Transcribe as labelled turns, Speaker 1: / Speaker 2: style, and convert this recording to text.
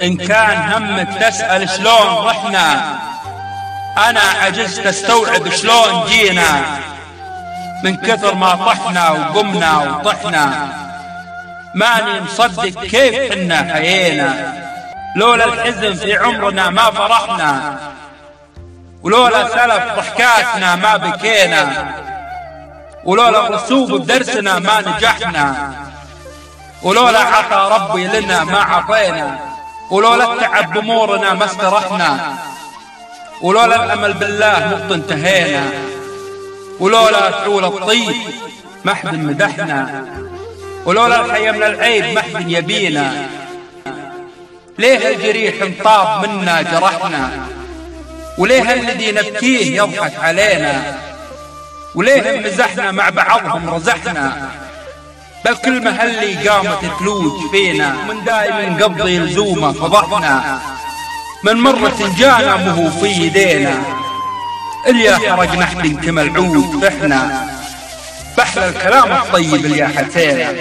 Speaker 1: إن كان همك تسأل شلون رحنا، أنا عجزت استوعب شلون جينا، من كثر ما طحنا وقمنا وطحنا، ماني مصدق كيف حنا حيينا. لولا الحزن في عمرنا ما فرحنا، ولولا سلف ضحكاتنا ما بكينا، ولولا الرسوب بدرسنا ما نجحنا، ولولا عطا ربي لنا ما عطينا، ولولا التعب بأمورنا ما استرحنا، ولولا الأمل بالله نقط انتهينا، ولولا فعول الطيب ما حد مدحنا، ولولا الحياة من العيب ما حد يبينا. ليه الجريح انطاب منا جرحنا، وليه الذي نبكيه يضحك علينا، وليه مزحنا مع بعضهم رزحنا، بل كل مهلي قامت تلوج فينا، من دائم قبضي لزومه فضحنا، من مرة جانا مهو في يدينا، اليا حرق نحن كملعود فحنا، بحل الكلام الطيب اليا حسينا.